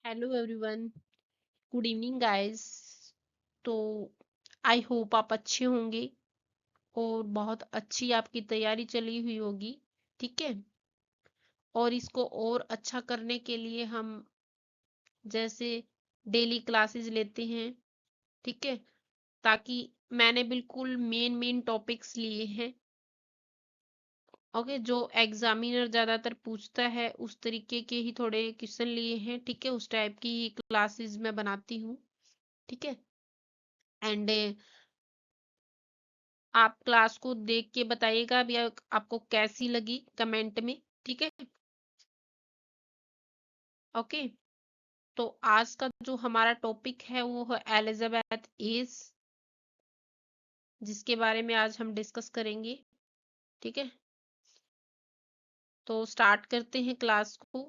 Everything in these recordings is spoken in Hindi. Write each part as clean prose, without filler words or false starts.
Hello everyone. Good evening guys. तो आई होप आप अच्छे होंगे और बहुत अच्छी आपकी तैयारी चली हुई होगी। ठीक है। और इसको और अच्छा करने के लिए हम जैसे डेली क्लासेस लेते हैं। ठीक है। ताकि मैंने बिल्कुल मेन मेन टॉपिक्स लिए हैं। ओके, जो एग्जामिनर ज्यादातर पूछता है उस तरीके के ही थोड़े क्वेश्चन लिए हैं। ठीक है, उस टाइप की ही क्लासेस मैं बनाती हूँ। ठीक है। एंड आप क्लास को देख के बताइएगा अभी आपको कैसी लगी कमेंट में। ठीक है। ओके। तो आज का जो हमारा टॉपिक है वो है एलिजाबेथ एज, जिसके बारे में आज हम डिस्कस करेंगे। ठीक है। तो स्टार्ट करते हैं क्लास को।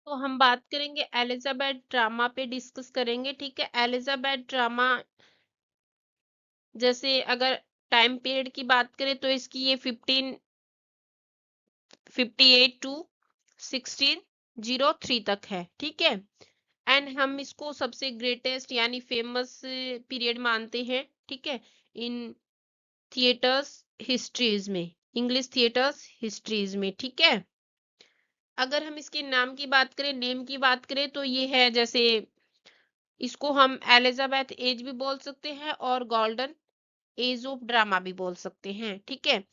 तो हम बात करेंगे एलिजाबेथ ड्रामा पे डिस्कस करेंगे। ठीक है। एलिजाबेथ ड्रामा जैसे अगर टाइम पीरियड की बात करें तो इसकी ये 1558 टू 1603 तक है। ठीक है। एंड हम इसको सबसे ग्रेटेस्ट यानी फेमस पीरियड मानते हैं। ठीक है। इन थिएटर्स हिस्ट्रीज में, इंग्लिश थिएटर्स हिस्ट्रीज में। ठीक है। अगर हम इसके नाम की बात करें, नेम की बात करें, तो ये है जैसे इसको हम एलिजाबेथ एज भी बोल सकते हैं और गोल्डन एज ऑफ ड्रामा भी बोल सकते हैं। ठीक है।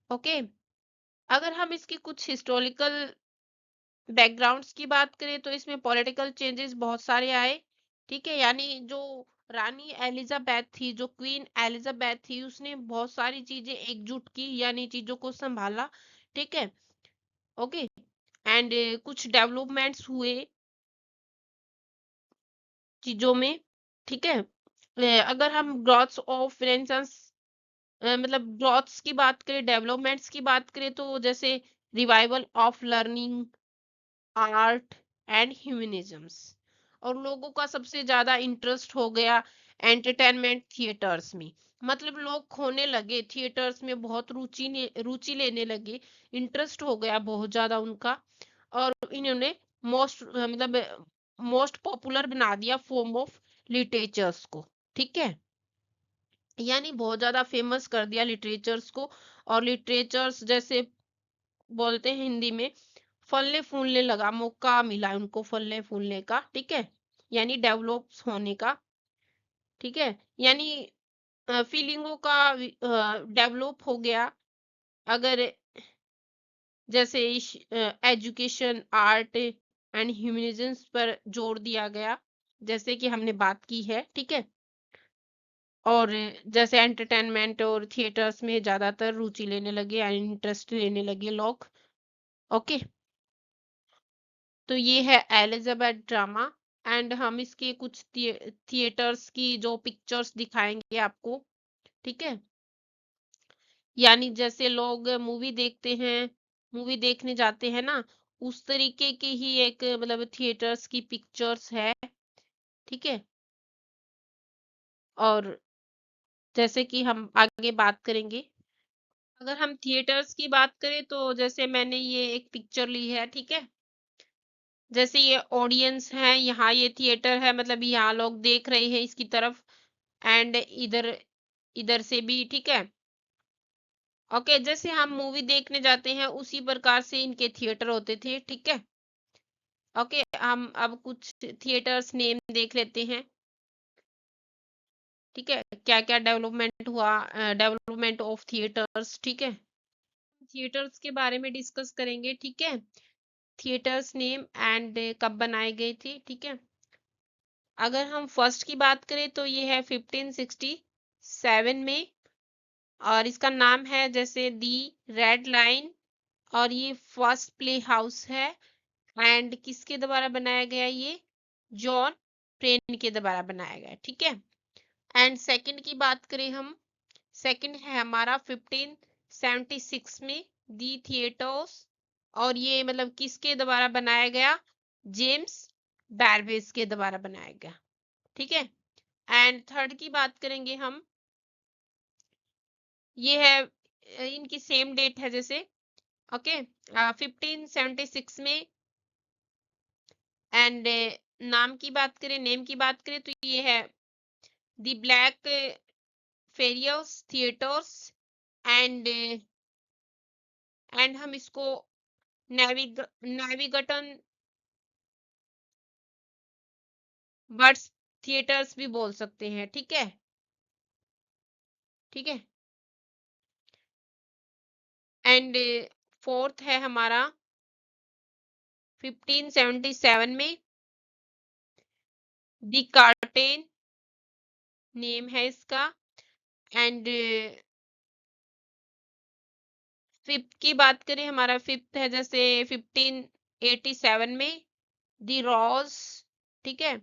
ओके। अगर हम इसकी कुछ हिस्टोरिकल बैकग्राउंड्स की बात करें तो इसमें पॉलिटिकल चेंजेस बहुत सारे आए। ठीक है। यानी जो रानी एलिजाबेथ थी, जो क्वीन एलिजाबेथ थी, उसने बहुत सारी चीजें एकजुट की, यानी चीजों को संभाला। ठीक है। ओके। एंड कुछ डेवलपमेंट्स हुए चीजों में। ठीक है। अगर हम ग्रोथ्स ऑफ रेनेसांस मतलब ग्रोथ्स की बात करें, डेवलपमेंट्स की बात करें, तो जैसे revival of learning, art and humanisms, और लोगों का सबसे ज्यादा इंटरेस्ट हो गया एंटरटेनमेंट थिएटर्स में। मतलब लोग खोने लगे थिएटर्स में, बहुत रुचि लेने लगे, इंटरेस्ट हो गया बहुत ज्यादा उनका। और इन्होंने मोस्ट पॉपुलर बना दिया फॉर्म ऑफ लिटरेचर्स को। ठीक है। यानी बहुत ज्यादा फेमस कर दिया लिटरेचर्स को। और लिटरेचर्स जैसे बोलते हैं हिंदी में, फलने फूलने लगा, मौका मिला उनको फलने फूलने का। ठीक है। यानी डेवलप होने का। ठीक है। यानी फीलिंगों का डेवलप हो गया। अगर जैसे एजुकेशन, आर्ट एंड ह्यूमनिज्म्स पर जोर दिया गया, जैसे कि हमने बात की है। ठीक है। और जैसे एंटरटेनमेंट और थिएटर्स में ज्यादातर रुचि लेने लगे, इंटरेस्ट लेने लगे लोग। ओके। तो ये है एलिजाबेथ ड्रामा। एंड हम इसके कुछ थिएटर्स की जो पिक्चर्स दिखाएंगे आपको। ठीक है। यानी जैसे लोग मूवी देखते हैं, मूवी देखने जाते हैं ना, उस तरीके की ही एक मतलब थिएटर्स की पिक्चर्स है। ठीक है। और जैसे कि हम आगे बात करेंगे, अगर हम थिएटर्स की बात करें तो जैसे मैंने ये एक पिक्चर ली है। ठीक है। जैसे ये ऑडियंस है, यहाँ ये थिएटर है, मतलब यहाँ लोग देख रहे हैं इसकी तरफ, एंड इधर इधर से भी। ठीक है। ओके। जैसे हम मूवी देखने जाते हैं उसी प्रकार से इनके थिएटर होते थे। ठीक है। ओके। हम अब कुछ थिएटर्स नेम देख लेते हैं। ठीक है। क्या क्या डेवलपमेंट हुआ, डेवलपमेंट ऑफ थिएटर्स। ठीक है। थिएटर्स के बारे में डिस्कस करेंगे। ठीक है। थिएटर्स नेम एंड कब बनाए गए थे। ठीक है। अगर हम फर्स्ट की बात करें तो ये है 1567 में, और इसका नाम है जैसे दी रेड लाइन, और ये फर्स्ट प्ले हाउस है। एंड किसके द्वारा बनाया गया, ये जॉन प्रेन के द्वारा बनाया गया। ठीक है। एंड सेकंड की बात करें हम, सेकंड है हमारा 1576 में दी थिएटर्स, और ये मतलब किसके द्वारा बनाया गया, जेम्स बैरवेज के द्वारा बनाया गया। ठीक है। एंड थर्ड की बात करेंगे हम, ये है इनकी सेम डेट है जैसे। ओके। 1576 में एंड नाम की बात करें, नेम की बात करें, तो ये है the black furious theatres and हम इसको नेविगटन बर्ड्स थिएटर्स भी बोल सकते हैं। ठीक है, ठीक है। एंड फोर्थ है हमारा 1577 में दी कार्टेन नेम है इसका। एंड फिफ्थ की बात करें, हमारा फिफ्थ है जैसे 1587 में दी रॉज। ठीक है,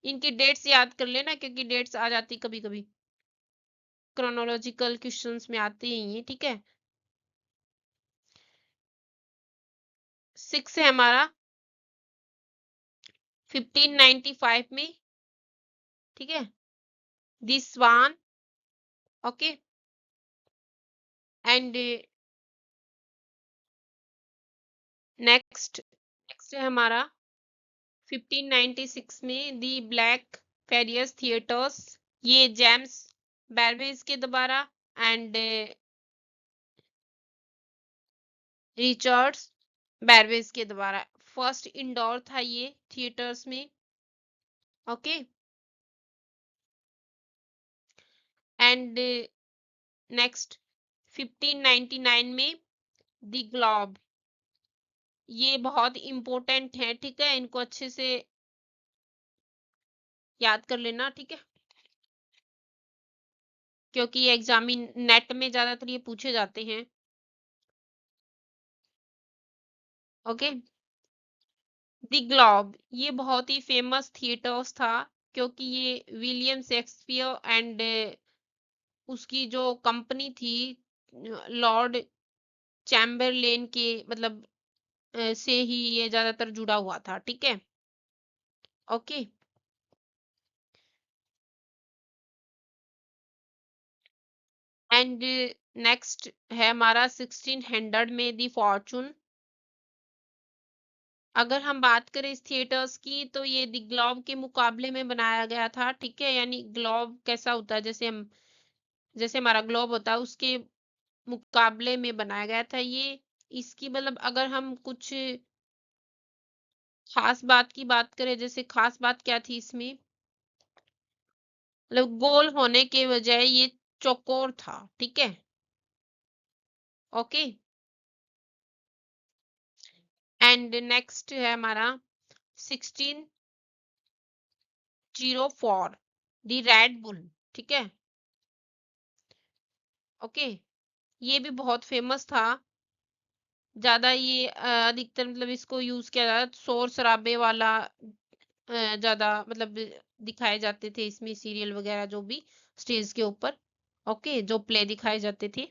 इनकी डेट्स याद कर लेना क्योंकि डेट्स आ जाती कभी कभी, क्रोनोलॉजिकल क्वेश्चंस में आती ही है। ठीक है, सिक्स है हमारा 1595 में। ठीक है, दी स्वान। ओके, एंड नेक्स्ट है हमारा 1596 में दी ब्लैक फेरियस थिएटर्स, ये जेम्स बैरवेज के द्वारा एंड रिचर्ड्स बैरवेज के द्वारा फर्स्ट इंडोर था ये थिएटर्स में। ओके, एंड नेक्स्ट 1599 में द ग्लोब, ये बहुत इंपॉर्टेंट है। ठीक है, इनको अच्छे से याद कर लेना। ठीक है, क्योंकि ये एग्जाम नेट में ज्यादातर ये पूछे जाते हैं। ओके, द ग्लोब ये बहुत ही फेमस थिएटर्स था क्योंकि ये विलियम शेक्सपियर एंड उसकी जो कंपनी थी लॉर्ड चैम्बरलेन के मतलब से ही ये ज्यादातर जुड़ा हुआ था। ठीक है, ओके। एंड नेक्स्ट है हमारा 1600 में दी फॉर्चून। अगर हम बात करें इस थिएटर्स की तो ये दी ग्लोब के मुकाबले में बनाया गया था। ठीक है, यानी ग्लोब कैसा होता है, जैसे हमारा ग्लोब होता है उसके मुकाबले में बनाया गया था ये। इसकी मतलब अगर हम कुछ खास बात की बात करें, जैसे खास बात क्या थी इसमें, मतलब गोल होने के बजाय ये चौकोर था। ठीक है, ओके। एंड नेक्स्ट है हमारा 1604 दी रेड बुल। ठीक है, ओके। ये भी बहुत फेमस था, ज्यादा ये अधिकतर मतलब इसको यूज किया जाता, शोर शराबे वाला ज्यादा मतलब दिखाए जाते थे इसमें सीरियल वगैरह जो भी स्टेज के ऊपर। ओके, जो प्ले दिखाए जाते थे।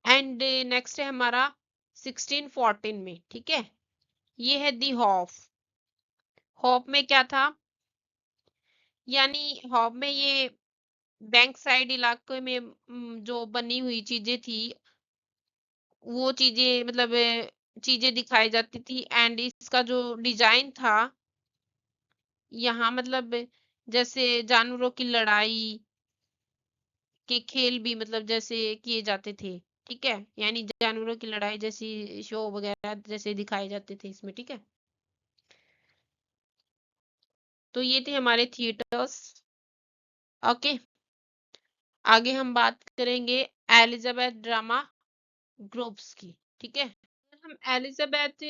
एंड नेक्स्ट है हमारा 1614 में। ठीक है, ये है दी हॉफ। हॉप में क्या था, यानी हॉप में ये बैंक साइड इलाके में जो बनी हुई चीजें थी वो चीजें मतलब चीजें दिखाई जाती थी। एंड इसका जो डिजाइन था यहाँ मतलब जैसे जानवरों की लड़ाई के खेल भी मतलब जैसे किए जाते थे। ठीक है, यानी जानवरों की लड़ाई जैसी शो वगैरह जैसे दिखाए जाते थे इसमें। ठीक है, तो ये थे हमारे थिएटर्स। ओके, आगे हम बात करेंगे एलिजाबेथ ड्रामा ग्रुप्स की। ठीक है, हम एलिजाबेथ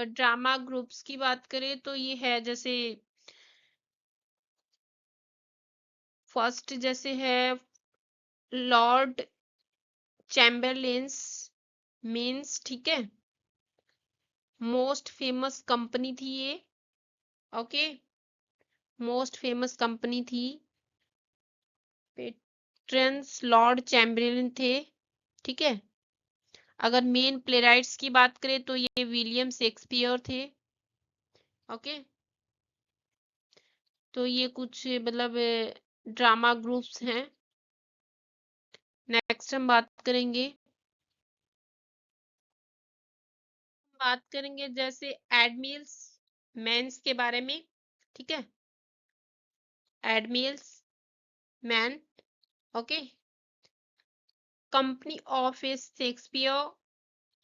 ड्रामा ग्रुप्स की बात करें तो ये है जैसे फर्स्ट जैसे है लॉर्ड चैम्बरलेन्स मीन्स। ठीक है, मोस्ट फेमस कंपनी थी ये। ओके, मोस्ट फेमस कंपनी थी। पेट्रन्स लॉर्ड चैम्बरलेन थे। ठीक है, अगर मेन प्लेराइट्स की बात करें तो ये विलियम शेक्सपियर थे। ओके, तो ये कुछ मतलब ड्रामा ग्रुप्स हैं। नेक्स्ट हम बात करेंगे जैसे एडमिरल्स मेंस के बारे में, ठीक है, Admirals man, okay, company of A Shakespeare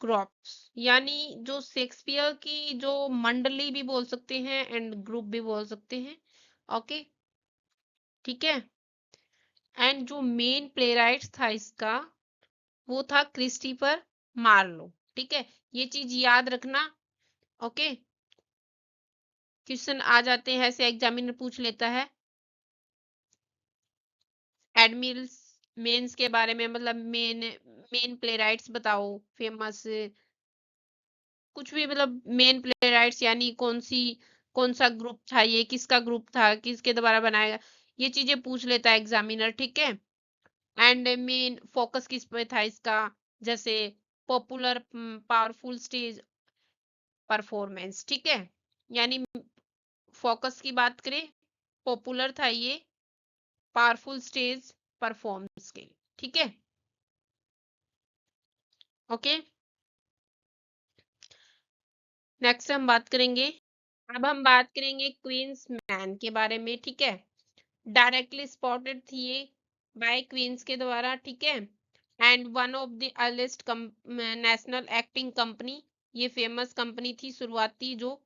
crops, यानी जो शेक्सपियर की जो मंडली भी बोल सकते हैं एंड ग्रुप भी बोल सकते हैं, ओके, ठीक है। एंड जो मेन प्लेराइट था इसका वो था क्रिस्टीफर मार्लो, ठीक है, ये चीज याद रखना, ओके। क्वेश्चन आ जाते हैं ऐसे, एग्जामिनर पूछ लेता है एडमिरल्स मेंस के बारे में, मतलब मेन मेन प्लेराइट्स बताओ फेमस, कुछ भी, मतलब मेन प्लेराइट्स यानी कौन सा ग्रुप था, ये किसका ग्रुप था, किसके द्वारा बनाया, ये चीजें पूछ लेता है एग्जामिनर, ठीक है। एंड मेन फोकस किस पे था इसका, जैसे पॉपुलर पावरफुल स्टेज परफॉर्मेंस, ठीक है, यानी फोकस की बात करें, पॉपुलर था ये पावरफुल स्टेज परफॉर्मेंस के, ठीक है, ओके। नेक्स्ट हम बात करेंगे, अब हम बात करेंगे क्वींस मैन के बारे में, ठीक है। डायरेक्टली स्पॉटेड थी ये बाय क्वींस के द्वारा, ठीक है, and one of the earliest national acting company, ये फेमस कंपनी थी शुरुआती जो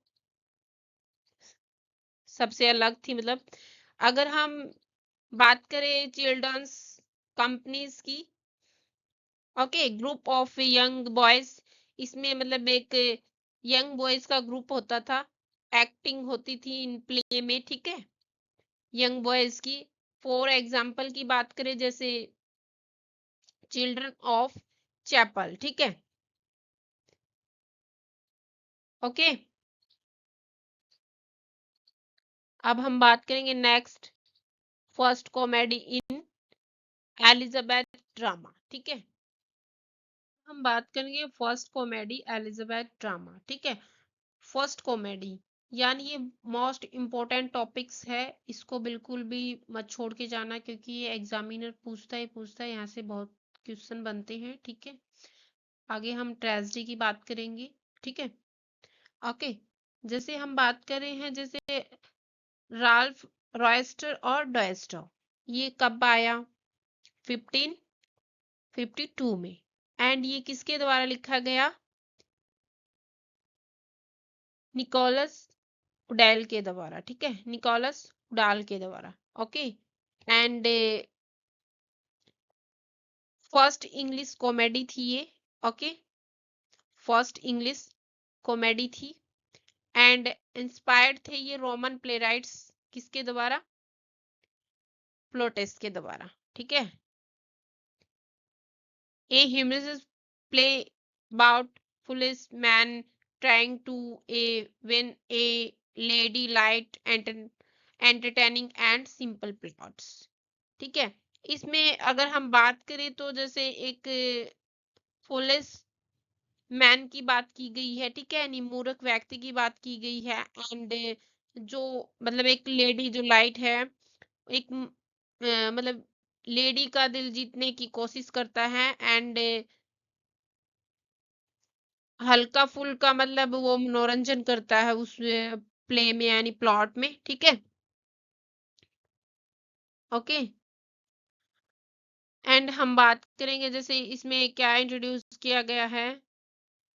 सबसे अलग थी, मतलब अगर हम बात करें चिल्ड्रंस कंपनीज की, okay, group of young boys, इसमें मतलब एक यंग बॉयज का ग्रुप होता था, एक्टिंग होती थी इन प्ले में, ठीक है, यंग बॉयज की। फॉर एग्जाम्पल की बात करें जैसे चिल्ड्रन ऑफ चैपल, ठीक है, ओके। अब हम बात करेंगे next, first comedy in Elizabeth drama, ठीक है, हम बात करेंगे फर्स्ट कॉमेडी एलिजाबेथ ड्रामा, ठीक है। फर्स्ट कॉमेडी यानी ये मोस्ट इम्पोर्टेंट टॉपिक्स है, इसको बिल्कुल भी मत छोड़ के जाना, क्योंकि ये एग्जामिनर पूछता है यहाँ से बहुत क्वेश्चन बनते हैं, ठीक है। आगे हम ट्रेजेडी की बात करेंगे, ठीक है, ओके। जैसे हम बात कर रहे हैं जैसे राल्फ रॉयस्टर और डॉयस्टर, ये कब आया, 1552 में, एंड ये किसके द्वारा लिखा गया, निकोलस उडाल के द्वारा, ठीक है, निकोलस उडाल के द्वारा, okay. And first English comedy थी ये, ओके, फर्स्ट इंग्लिश कॉमेडी थी, एंड इंस्पायर्ड थे ये रोमन प्लेराइट्स किसके द्वारा, प्लोटेस के द्वारा, ठीक है। A humorous play about foolish man trying to win a lady light entertaining and simple plots, ठीक है। इसमें अगर हम बात करें तो जैसे एक फुलिश मैन की बात की गई है, ठीक है, यानी मूर्ख व्यक्ति की बात की गई है, एंड जो मतलब एक लेडी जो लाइट है, एक मतलब लेडी का दिल जीतने की कोशिश करता है, एंड हल्का फुल्का मतलब वो मनोरंजन करता है उस प्ले में यानी प्लॉट में, ठीक है, ओके। एंड हम बात करेंगे जैसे इसमें क्या इंट्रोड्यूस किया गया है,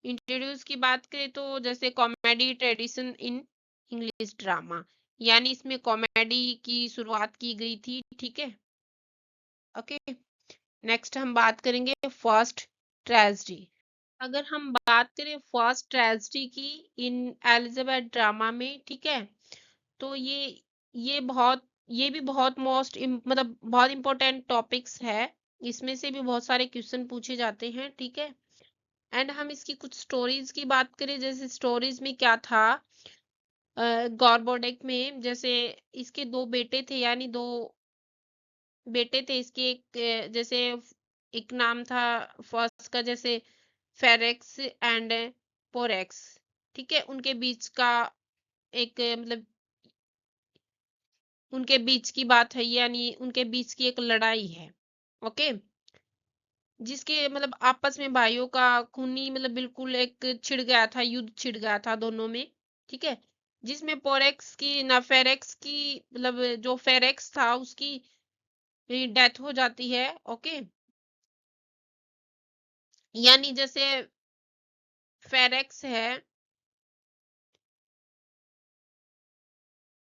इंट्रोड्यूस की बात करें तो जैसे comedy tradition in English drama, यानी इसमें कॉमेडी की शुरुआत की गई थी, ठीक है, ओके। नेक्स्ट हम बात करेंगे फर्स्ट ट्रेजेडी, अगर हम बात करें फर्स्ट ट्रेजेडी की इन एलिजाबेथ ड्रामा में, ठीक है, तो ये भी बहुत मतलब बहुत इंपॉर्टेंट टॉपिक्स है, इसमें से भी बहुत सारे क्वेश्चन पूछे जाते हैं, ठीक है। एंड हम इसकी कुछ स्टोरीज की बात करें, जैसे स्टोरीज में क्या था, गॉर्बोडेक में जैसे इसके दो बेटे थे, यानी दो बेटे थे इसके, एक जैसे एक नाम था फर्स्ट का जैसे फेरेक्स एंड पोरेक्स, ठीक है, उनके बीच का एक मतलब उनके बीच की बात है, यानी उनके बीच की एक लड़ाई है, ओके, जिसके मतलब आपस में भाइयों का खूनी मतलब बिल्कुल एक छिड़ गया था, युद्ध छिड़ गया था दोनों में, ठीक है, जिसमें पोरेक्स की ना फेरेक्स की मतलब जो फेरेक्स था उसकी डेथ हो जाती है। ओके, यानी जैसे फेरेक्स है,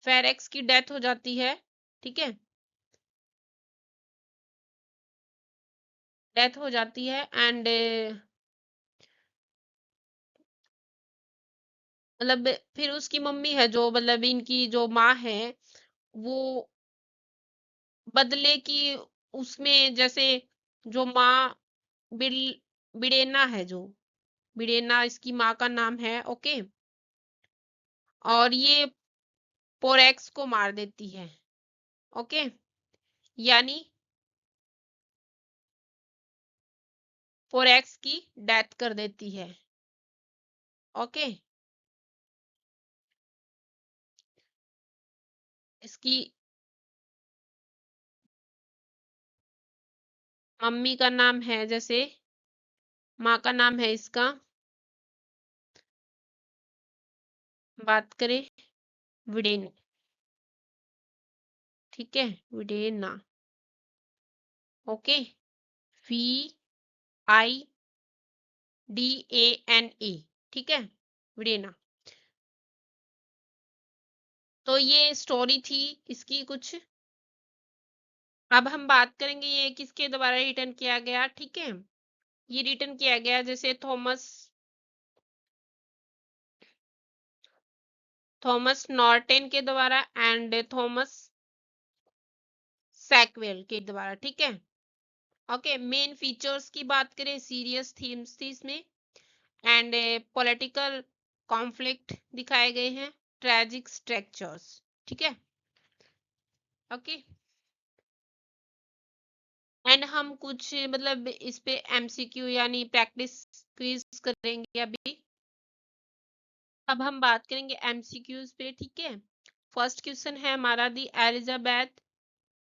फेरेक्स की डेथ हो जाती है, ठीक है, डेथ हो जाती है एंड मतलब फिर उसकी मम्मी है जो मतलब इनकी जो माँ है वो बदले की उसमें जैसे जो माँ बिल बिडेना है, जो बिडेना इसकी माँ का नाम है। ओके, और ये पोरेक्स को मार देती है। ओके, यानी पोरेक्स की डेथ कर देती है। ओके, इसकी मम्मी का नाम है जैसे माँ का नाम है इसका, बात करें विडेन, ठीक है, विडेना। ओके, VIDANA, ठीक है, विडेना। तो ये स्टोरी थी इसकी कुछ। अब हम बात करेंगे ये किसके द्वारा रिटर्न किया गया, ठीक है। ये रिटर्न किया गया जैसे थॉमस नॉर्टन के द्वारा एंड थॉमस सैकवेल के द्वारा, ठीक है। ओके, मेन फीचर्स की बात करें, सीरियस थीम्स थी इसमें एंड पॉलिटिकल कॉन्फ्लिक्ट दिखाए गए हैं, ट्रेजिक स्ट्रक्चर्स, ठीक है। ओके, एंड हम कुछ मतलब इस पे एमसीक्यू यानी प्रैक्टिस क्विज करेंगे अभी। अब हम बात करेंगे एमसीक्यूज पे, ठीक है। फर्स्ट क्वेश्चन है हमारा, the Elizabeth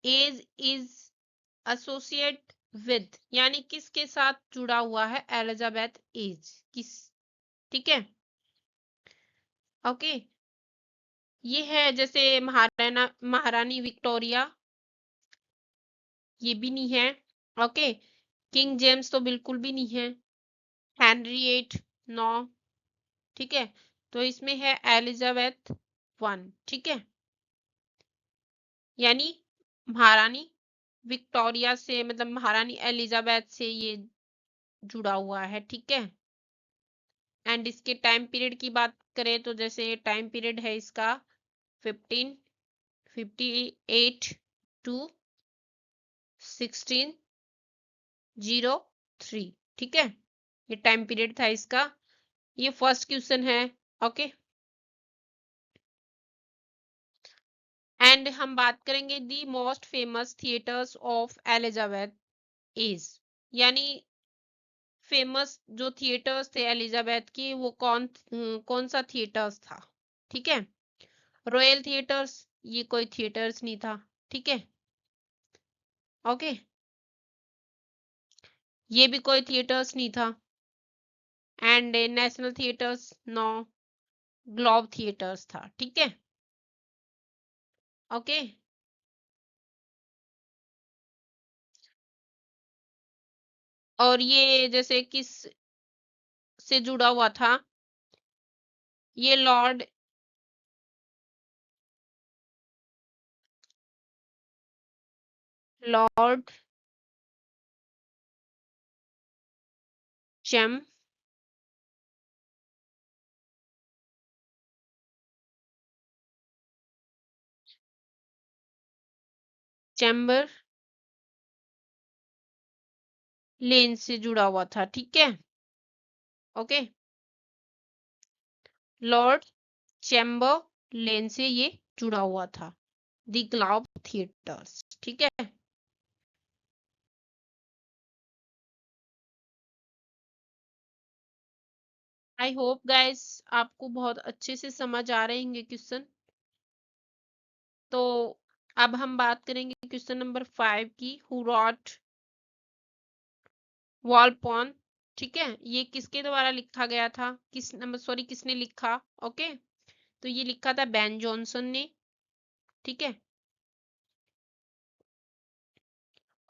age is associate with, यानी किसके साथ जुड़ा हुआ है एलिजाबेथ एज, किस, ठीक है। ओके, ये है जैसे महाराणा महारानी विक्टोरिया, ये भी नहीं है। ओके, किंग जेम्स तो बिल्कुल भी नहीं है, हेनरी एट, नौ, ठीक है। तो इसमें है एलिजाबेथ वन, ठीक है, यानी महारानी विक्टोरिया से मतलब महारानी एलिजाबेथ से ये जुड़ा हुआ है, ठीक है। एंड इसके टाइम पीरियड की बात करें तो जैसे टाइम पीरियड है इसका 1558 टू 1603, ठीक है, ये टाइम पीरियड था इसका। ये फर्स्ट क्वेश्चन है। ओके, एंड हम बात करेंगे the most famous theatres of Elizabeth is, यानी फेमस जो थिएटर्स थे एलिजाबेथ की वो कौन सा थिएटर्स था, ठीक है। रॉयल थिएटर्स, ये कोई थिएटर्स नहीं था, ठीक है। ओके, ये भी कोई थिएटर्स नहीं था and national theatres no, globe theatres था, ठीक है। ओके, और ये जैसे किस से जुड़ा हुआ था, ये लॉर्ड चैम चैम्बर लेन से जुड़ा हुआ था, ठीक है। ओके, लॉर्ड चैम्बर लेन से ये जुड़ा हुआ था, द ग्लोब थिएटर्स, ठीक है। आई होप गाइस आपको बहुत अच्छे से समझ आ रहे होंगे क्वेश्चन। तो अब हम बात करेंगे क्वेश्चन नंबर 5 की, हु रॉट वॉलपॉन, ठीक है, ये किसके द्वारा लिखा गया था, किस नंबर सॉरी किसने लिखा। ओके, तो ये लिखा था बेन जॉनसन ने, ठीक है।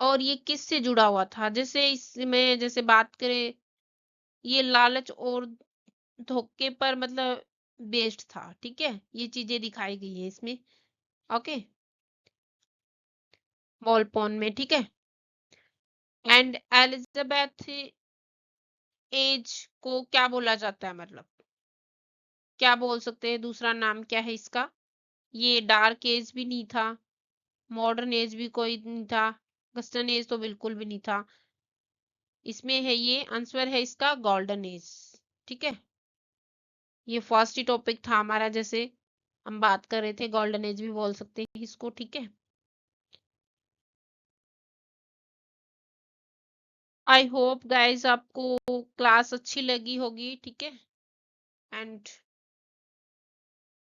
और ये किससे जुड़ा हुआ था, जैसे इसमें जैसे बात करें, ये लालच और धोखे पर मतलब बेस्ड था, ठीक है। ये चीजें दिखाई गई है इसमें, ओके, वॉलपोन में, ठीक है। एंड एलिजाबेथ एज को क्या बोला जाता है, मतलब क्या बोल सकते हैं, दूसरा नाम क्या है इसका। ये डार्क एज भी नहीं था, मॉडर्न एज भी कोई नहीं था, वेस्टर्न एज तो बिल्कुल भी नहीं था। इसमें है, ये आंसर है इसका गोल्डन एज, ठीक है। ये फर्स्ट ही टॉपिक था हमारा, जैसे हम बात कर रहे थे, गोल्डन एज भी बोल सकते हैं इसको, ठीक है। आई होप गाइस आपको क्लास अच्छी लगी होगी, ठीक है। एंड